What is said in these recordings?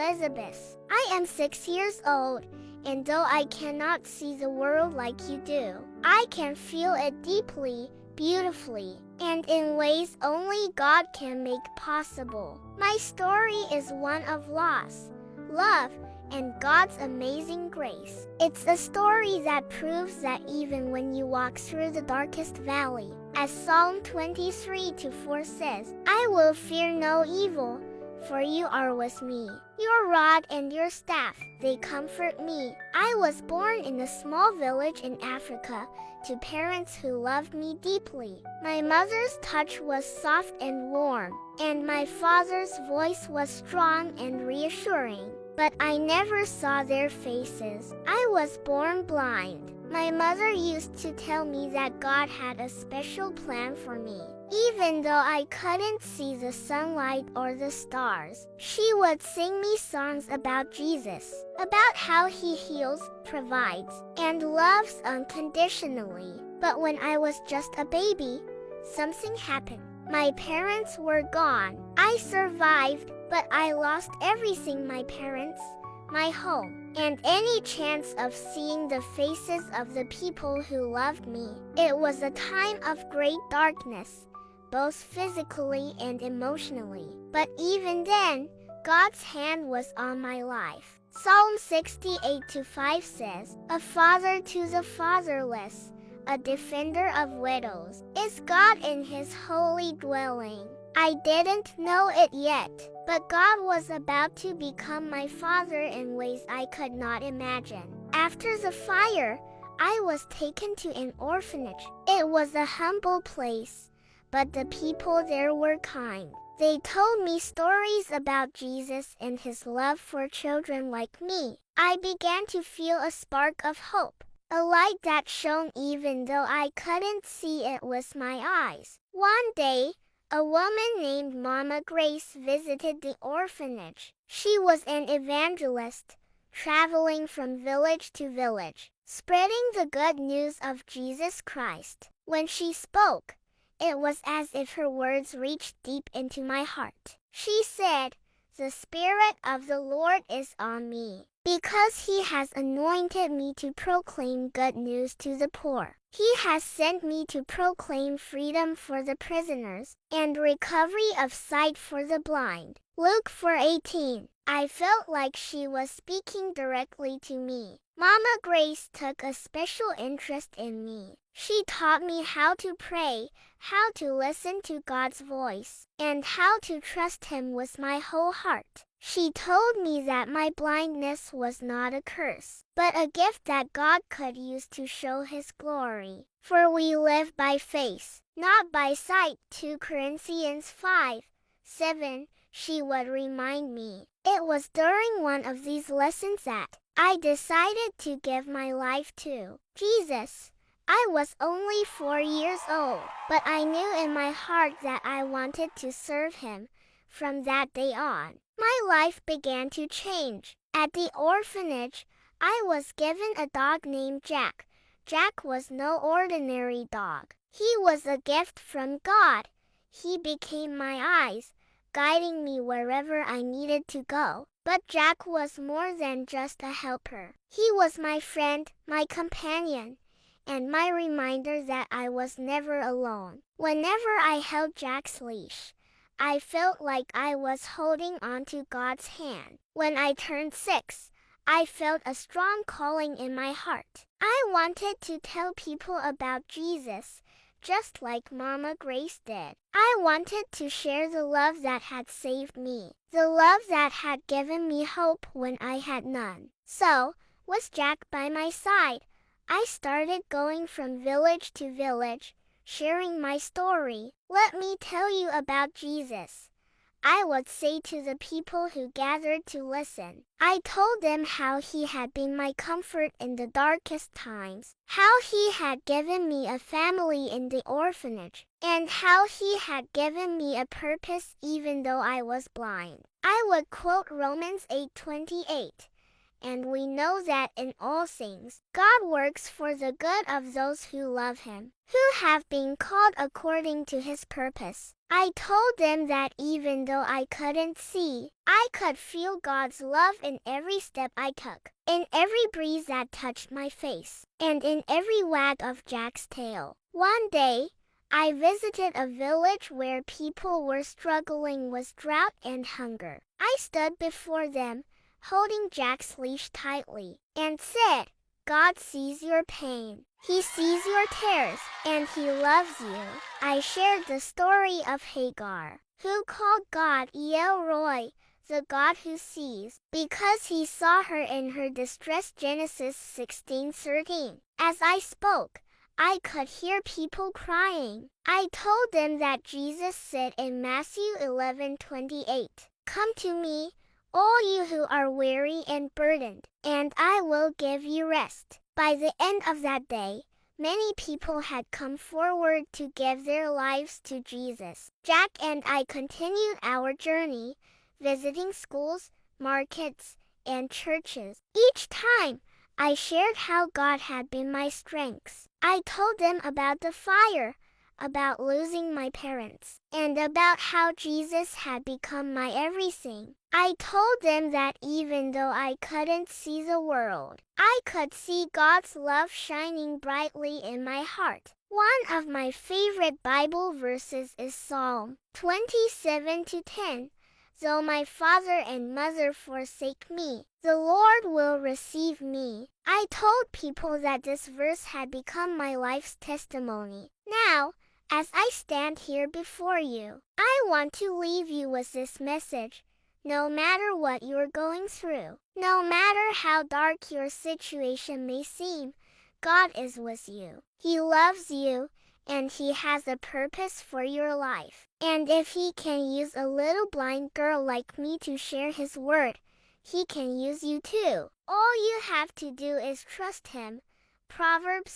Elizabeth. I am 6 years old, and though I cannot see the world like you do, I can feel it deeply, beautifully, and in ways only God can make possible. My story is one of loss, love, and God's amazing grace. It's a story that proves that even when you walk through the darkest valley, as Psalm 23:4 says, I will fear no evil, for you are with me. Your rod and your staff, they comfort me. I was born in a small village in Africa to parents who loved me deeply. My mother's touch was soft and warm, and my father's voice was strong and reassuring. But I never saw their faces. I was born blind. My mother used to tell me that God had a special plan for me. Even though I couldn't see the sunlight or the stars, she would sing me songs about Jesus, about how he heals, provides, and loves unconditionally. But when I was just a baby, something happened. My parents were gone. I survived, but I lost everything: my parents, my home, and any chance of seeing the faces of the people who loved me. It was a time of great darkness, both physically and emotionally. But even then, God's hand was on my life. Psalm 68:5 says, A father to the fatherless, a defender of widows, is God in his holy dwelling. I didn't know it yet, but God was about to become my father in ways I could not imagine. After the fire, I was taken to an orphanage. It was a humble place, but the people there were kind. They told me stories about Jesus and his love for children like me. I began to feel a spark of hope, a light that shone even though I couldn't see it with my eyes. One day, a woman named Mama Grace visited the orphanage. She was an evangelist, traveling from village to village, spreading the good news of Jesus Christ. When she spoke, it was as if her words reached deep into my heart. She said, The Spirit of the Lord is on me, because he has anointed me to proclaim good news to the poor. He has sent me to proclaim freedom for the prisoners and recovery of sight for the blind. Luke 4:18. I felt like she was speaking directly to me. Mama Grace took a special interest in me. She taught me how to pray, how to listen to God's voice, and how to trust him with my whole heart. She told me that my blindness was not a curse, but a gift that God could use to show his glory. For we live by faith, not by sight. 2 Corinthians 5:7. She would remind me. It was during one of these lessons that I decided to give my life to Jesus. I was only 4 years old, but I knew in my heart that I wanted to serve him. From that day on, my life began to change. At the orphanage, I was given a dog named Jack. Jack was no ordinary dog. He was a gift from God. He became my eyes, guiding me wherever I needed to go. But Jack was more than just a helper. He was my friend, my companion, and my reminder that I was never alone. Whenever I held Jack's leash, I felt like I was holding onto God's hand. When I turned 6, I felt a strong calling in my heart. I wanted to tell people about Jesus, just like Mama Grace did. I wanted to share the love that had saved me, the love that had given me hope when I had none. So, with Jack by my side, I started going from village to village, sharing my story. Let me tell you about Jesus, I would say to the people who gathered to listen. I told them how he had been my comfort in the darkest times, how he had given me a family in the orphanage, and how he had given me a purpose even though I was blind. I would quote Romans 8:28. And we know that in all things, God works for the good of those who love him, who have been called according to his purpose. I told them that even though I couldn't see, I could feel God's love in every step I took, in every breeze that touched my face, and in every wag of Jack's tail. One day, I visited a village where people were struggling with drought and hunger. I stood before them, holding Jack's leash tightly, and said, God sees your pain. He sees your tears, and He loves you. I shared the story of Hagar, who called God El Roi, the God who sees, because He saw her in her distress. Genesis 16:13. As I spoke, I could hear people crying. I told them that Jesus said in Matthew 11:28, Come to me, all you who are weary and burdened, and I will give you rest. By the end of that day, many people had come forward to give their lives to Jesus. Jack and I continued our journey, visiting schools, markets, and churches. Each time, I shared how God had been my strength. I told them about the fire, about losing my parents, and about how Jesus had become my everything. I told them that even though I couldn't see the world, I could see God's love shining brightly in my heart. One of my favorite Bible verses is Psalm 27:10. Though my father and mother forsake me, the Lord will receive me. I told people that this verse had become my life's testimony. Now, as I stand here before you, I want to leave you with this message. No matter what you're going through, no matter how dark your situation may seem, God is with you. He loves you, and He has a purpose for your life. And if He can use a little blind girl like me to share His word, He can use you too. All you have to do is trust Him. Proverbs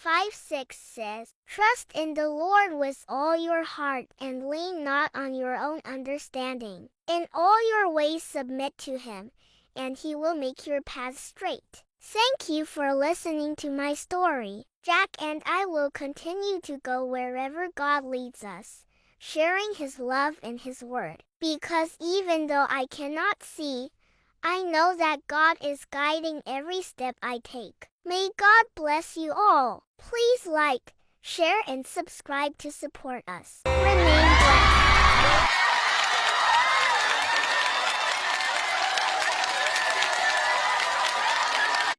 3:5-6 says, Trust in the Lord with all your heart and lean not on your own understanding. In all your ways submit to Him, and He will make your path straight. Thank you for listening to my story. Jack and I will continue to go wherever God leads us, sharing His love and His word. Because even though I cannot see, I know that God is guiding every step I take. May God bless you all. Please like, share, and subscribe to support us. Remain blessed.